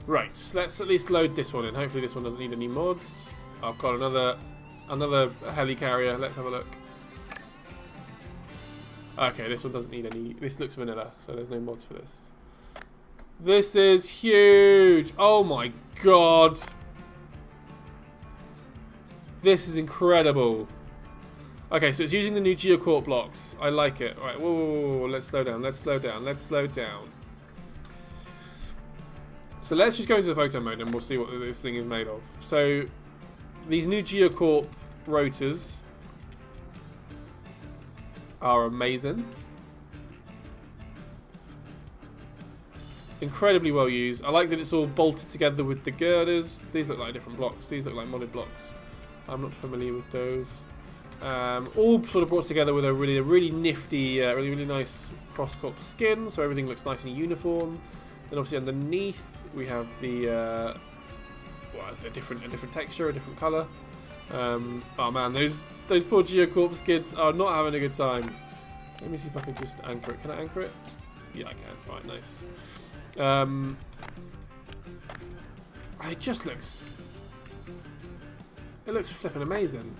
Right, let's at least load this one in. Hopefully this one doesn't need any mods. I've got another Helicarrier. Let's have a look. Okay, this one doesn't need any. This looks vanilla, so there's no mods for this. This is huge. Oh my god. This is incredible. Okay, so it's using the new Geocorp blocks. I like it. All right, whoa, whoa, whoa, whoa. Let's slow down. Let's slow down. Let's slow down. So let's just go into the photo mode and we'll see what this thing is made of. So these new Geocorp rotors are amazing. Incredibly well used. I like that it's all bolted together with the girders. These look like different blocks. These look like modded blocks. I'm not familiar with those. All sort of brought together with a really nifty, really nice cross-corp skin, so everything looks nice and uniform. Then obviously underneath we have the a different texture, a different colour. Oh man, those poor Geocorp skids are not having a good time. Let me see if I can just anchor it. Can I anchor it? Yeah, I can. Right, nice. It just looks. It looks flipping amazing.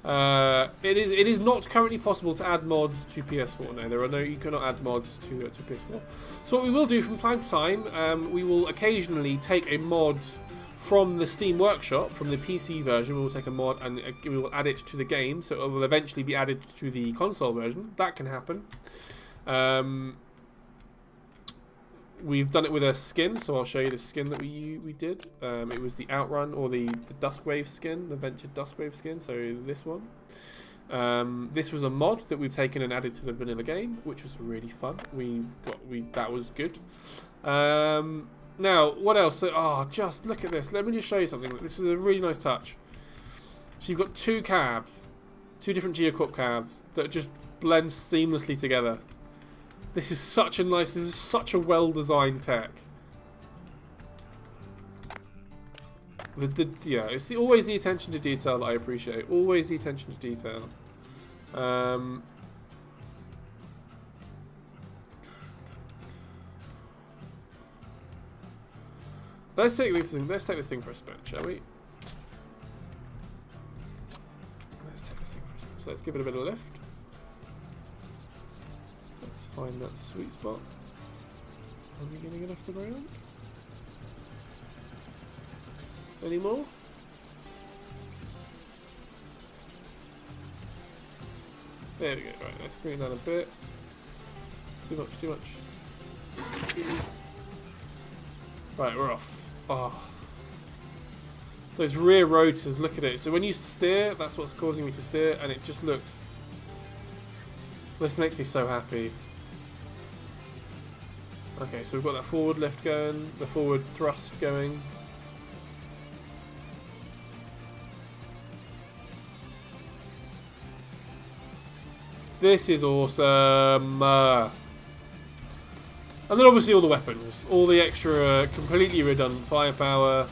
It is not currently possible to add mods to PS4. No, you cannot add mods to PS4. So what we will do from time to time, we will occasionally take a mod from the Steam Workshop, from the PC version. We will take a mod and we will add it to the game, so it will eventually be added to the console version. That can happen. We've done it with a skin, so I'll show you the skin that we did. It was the Outrun, or the Duskwave skin, the Ventured Duskwave skin, so this one. This was a mod that we've taken and added to the vanilla game, which was really fun. That was good. Now, what else? Just look at this. Let me just show you something. This is a really nice touch. So you've got two cabs, two different Geocorp cabs that just blend seamlessly together. This is such a well-designed tech. It's always the attention to detail that I appreciate. Always the attention to detail. Let's take this thing for a spin, shall we? Let's take this thing for a spin. So let's give it a bit of lift. Let's find that sweet spot. Are we going to get off the ground? Any more? There we go. Right, let's bring it down a bit. Too much. Right, we're off. Oh. Those rear rotors, look at it. So when you steer, that's what's causing me to steer, and it just looks... This makes me so happy. Okay, so we've got that forward lift going, the forward thrust going. This is awesome. And then obviously all the weapons, all the extra completely redundant firepower.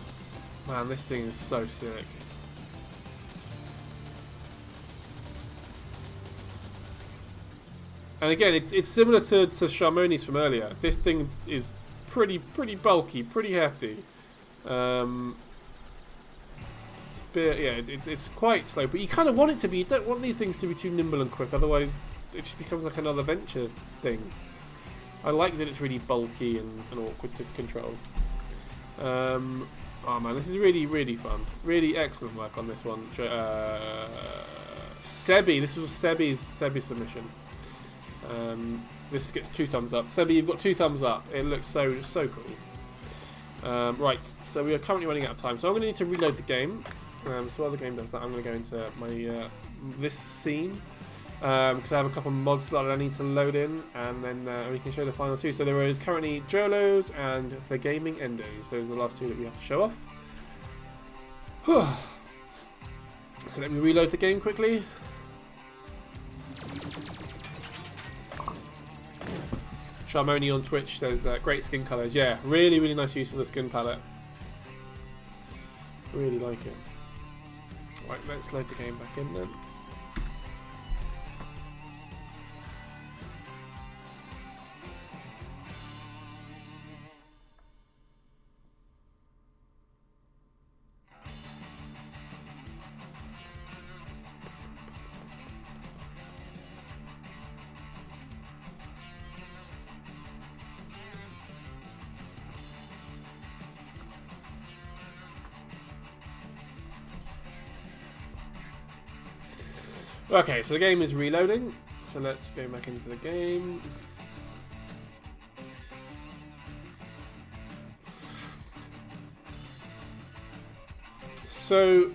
Man, this thing is so sick. And again, it's similar to Sharmoni's from earlier. This thing is pretty bulky, pretty hefty. It's quite slow, but you kind of want it to be. You don't want these things to be too nimble and quick, otherwise it just becomes like another venture thing. I like that it's really bulky and awkward to control. Oh man, this is really fun. Really excellent work on this one. Sebi, this was Sebi's submission. This gets 2 thumbs up. Sebi, you've got 2 thumbs up. It looks so cool. Right, so we are currently running out of time, so I'm going to need to reload the game. So while the game does that, I'm going to go into my this scene. Because I have a couple of mods that I need to load in, and then we can show the final 2. So there is currently Jolos and the Gaming Endos. Those are the last 2 that we have to show off. So let me reload the game quickly. Sharmoni on Twitch says great skin colours. Yeah, really nice use of the skin palette. Really like it. Right, let's load the game back in then. Okay, so the game is reloading. So let's go back into the game. So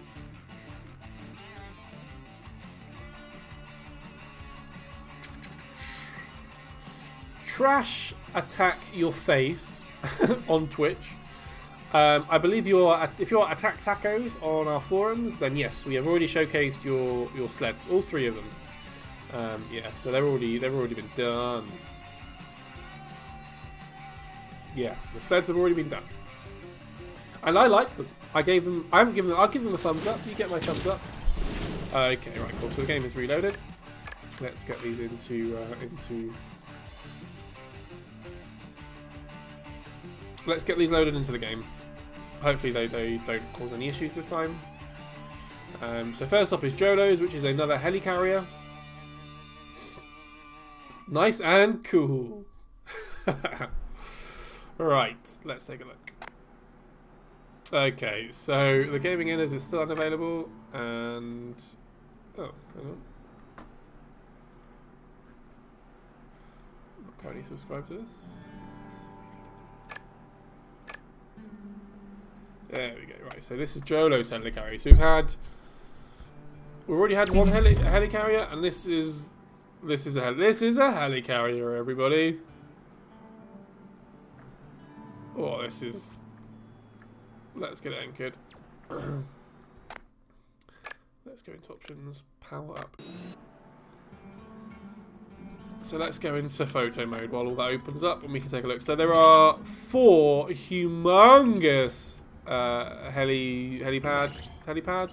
trash attack your face on Twitch. I believe if you're Attack Tacos on our forums, then yes, we have already showcased your sleds, all 3 of them. Yeah, so they've already been done. Yeah, the sleds have already been done, and I like them. I'll give them a thumbs up. You get my thumbs up. Okay, right, cool. So the game is reloaded. Let's get these into. Let's get these loaded into the game. Hopefully they don't cause any issues this time. So first up is Jolo's, which is another Helicarrier. Nice and cool. Right, let's take a look. Okay, so the gaming inners is still unavailable, and oh, hang on. I'm not currently subscribed to this. There we go. Right, so this is Jolo's Helicarrier. So we've already had one Helicarrier, and this is a Helicarrier, everybody. Oh, this is. Let's get it anchored. Let's go into options. Power up. So let's go into photo mode while all that opens up, and we can take a look. So there are 4 humongous helipads.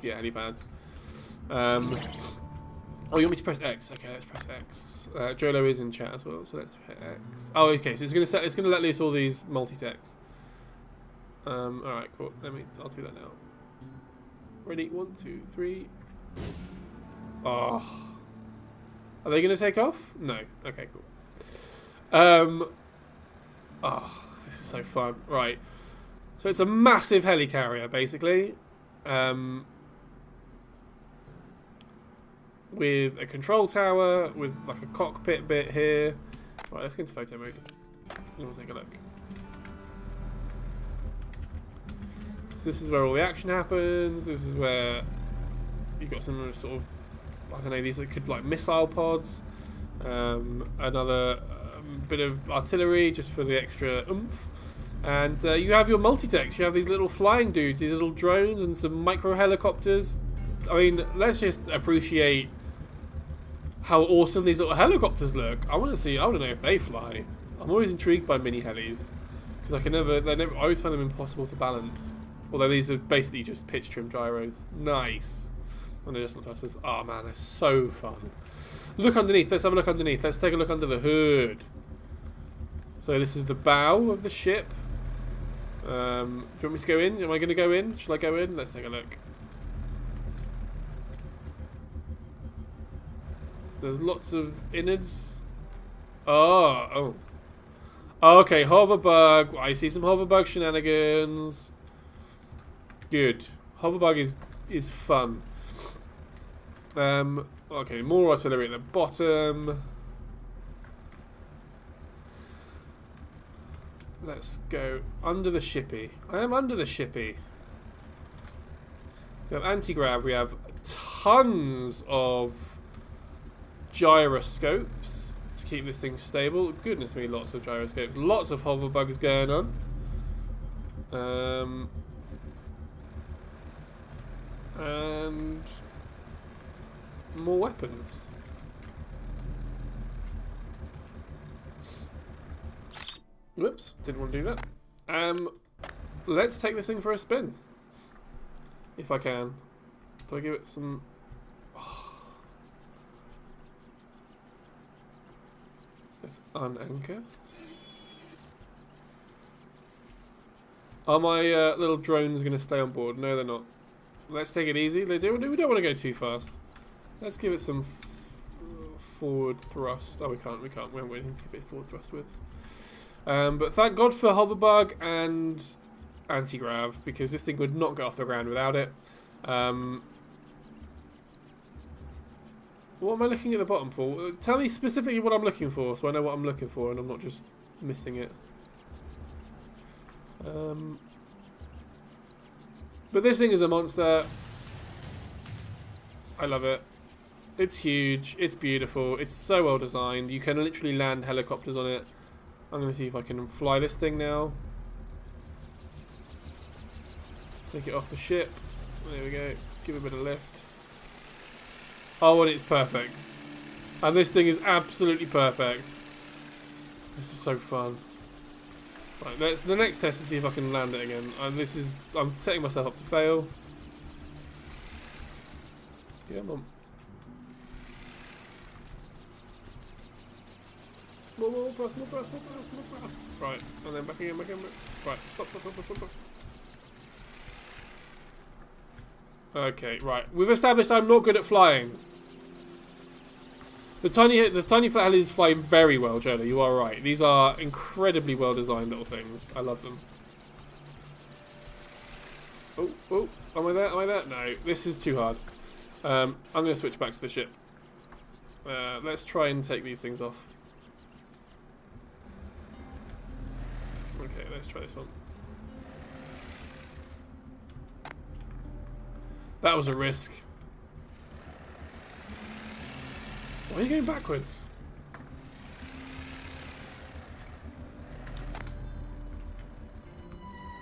Yeah, helipads. Oh, you want me to press X? Okay, let's press X. Jolo is in chat as well, so let's hit X. Oh, okay. So it's gonna let loose all these multi-techs. All right, cool. I'll do that now. Ready? 1, 2, 3. Oh, are they gonna take off? No. Okay, cool. Oh, this is so fun. Right. So it's a massive helicarrier, basically. With a control tower, with like a cockpit bit here. Right, let's get into photo mode. And we'll take a look. So this is where all the action happens. This is where you've got some sort of, I don't know, these could like missile pods. Another bit of artillery just for the extra oomph. And you have your multi-techs. You have these little flying dudes, these little drones, and some micro helicopters. I mean, let's just appreciate how awesome these little helicopters look. I want to know if they fly. I'm always intrigued by mini helis because I always find them impossible to balance. Although these are basically just pitch trim gyros. Nice. And adjustment thrusters. Oh man, they're so fun. Look underneath. Let's have a look underneath. Let's take a look under the hood. So this is the bow of the ship. Do you want me to go in? Am I going to go in? Shall I go in? Let's take a look. There's lots of innards. Oh. Okay, hoverbug. I see some hoverbug shenanigans. Good. Hoverbug is fun. Okay, more artillery at the bottom. Let's go under the shippy. I am under the shippy. We have anti-grav. We have tons of gyroscopes to keep this thing stable. Goodness me, lots of gyroscopes. Lots of hoverbugs going on. And more weapons. Whoops, didn't want to do that. Let's take this thing for a spin. If I can. Do I give it some... Oh. Let's unanchor. Are my little drones going to stay on board? No, they're not. Let's take it easy. We don't want to go too fast. Let's give it some forward thrust. Oh, we can't. We haven't got anything to give it forward thrust with. But thank God for hoverbug and anti-grav, because this thing would not get off the ground without it. What am I looking at the bottom for? Tell me specifically what I'm looking for, so I know what I'm looking for, and I'm not just missing it. But this thing is a monster. I love it. It's huge. It's beautiful. It's so well designed. You can literally land helicopters on it. I'm going to see if I can fly this thing now. Take it off the ship. There we go. Give it a bit of lift. Oh, and it's perfect. And this thing is absolutely perfect. This is so fun. Right, let's the next test to see if I can land it again. I'm setting myself up to fail. Yeah, mum. More thrust. Right, and then back again. Right, stop. Okay, right. We've established I'm not good at flying. The tiny flat helis fly very well, Jonah. You are right. These are incredibly well designed little things. I love them. Oh, am I there? No, this is too hard. I'm going to switch back to the ship. Let's try and take these things off. Okay, let's try this one. That was a risk. Why are you going backwards?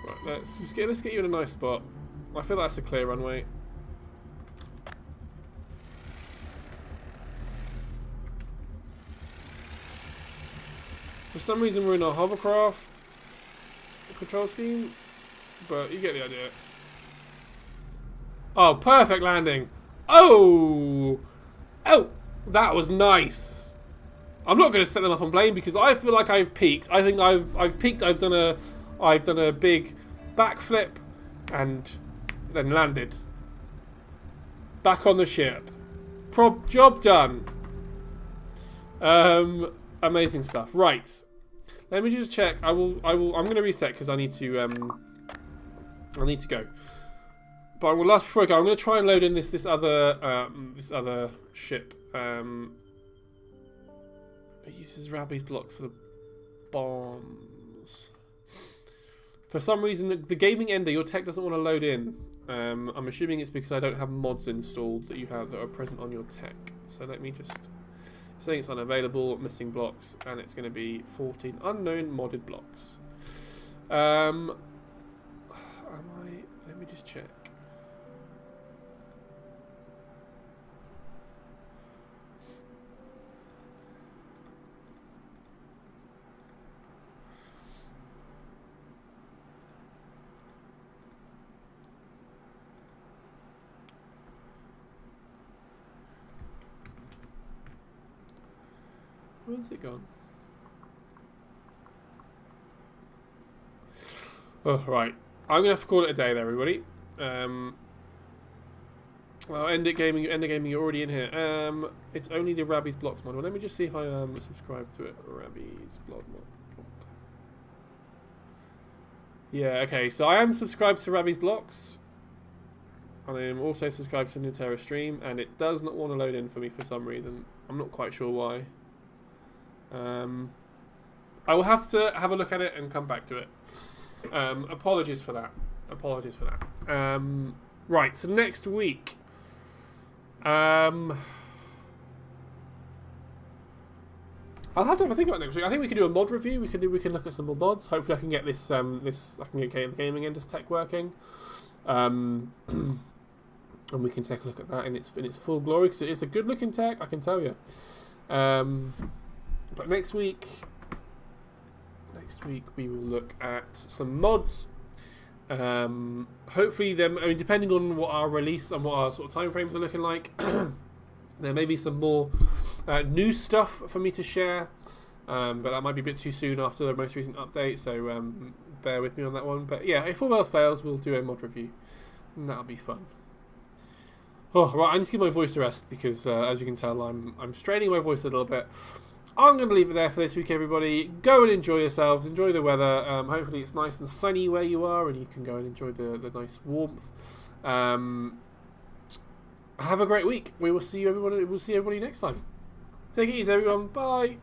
Right, let's get you in a nice spot. I feel that's a clear runway. For some reason we're in a hovercraft control scheme, but you get the idea. Oh, perfect landing. Oh, that was nice. I'm not going to set them up on plane because I feel like I've peaked. I think I've peaked. I've done a big backflip and then landed. Back on the ship. Job done. Amazing stuff. Right. Let me just check. I'm going to reset because I need to go. But before I go, I'm going to try and load in this other ship. It uses Rabbi's blocks for the bombs. For some reason, the gaming ender, your tech doesn't want to load in. I'm assuming it's because I don't have mods installed that are present on your tech. So let me just saying it's unavailable, missing blocks, and it's going to be 14 unknown modded blocks. Let me just check. Where's it gone? Oh, right. I'm gonna have to call it a day there, everybody. Well, End It Gaming, you're already in here. It's only the Rabbi's Blocks mod. Well, let me just see if I subscribe to it. Rabbi's Blog mod. Yeah, okay. So I am subscribed to Rabbi's Blocks. And I am also subscribed to Nutera Stream, and it does not want to load in for me for some reason. I'm not quite sure why. I will have to have a look at it and come back to it. Apologies for that. Right, so next week. I'll have to have a think about next week. I think we could do a mod review. We can look at some more mods. Hopefully, I can get this. I can get the gaming enders tech working. And we can take a look at that in its full glory because it is a good looking tech. I can tell you. But next week we will look at some mods. Hopefully depending on what our release and what our sort of time frames are looking like, there may be some more new stuff for me to share. But that might be a bit too soon after the most recent update, so bear with me on that one. But yeah, if all else fails, we'll do a mod review, and that'll be fun. Oh, right, I need to give my voice a rest because, as you can tell, I'm straining my voice a little bit. I'm going to leave it there for this week, everybody. Go and enjoy yourselves. Enjoy the weather. Hopefully it's nice and sunny where you are and you can go and enjoy the nice warmth. have a great week. We will see you everybody. We'll see everybody next time. Take it easy, everyone. Bye.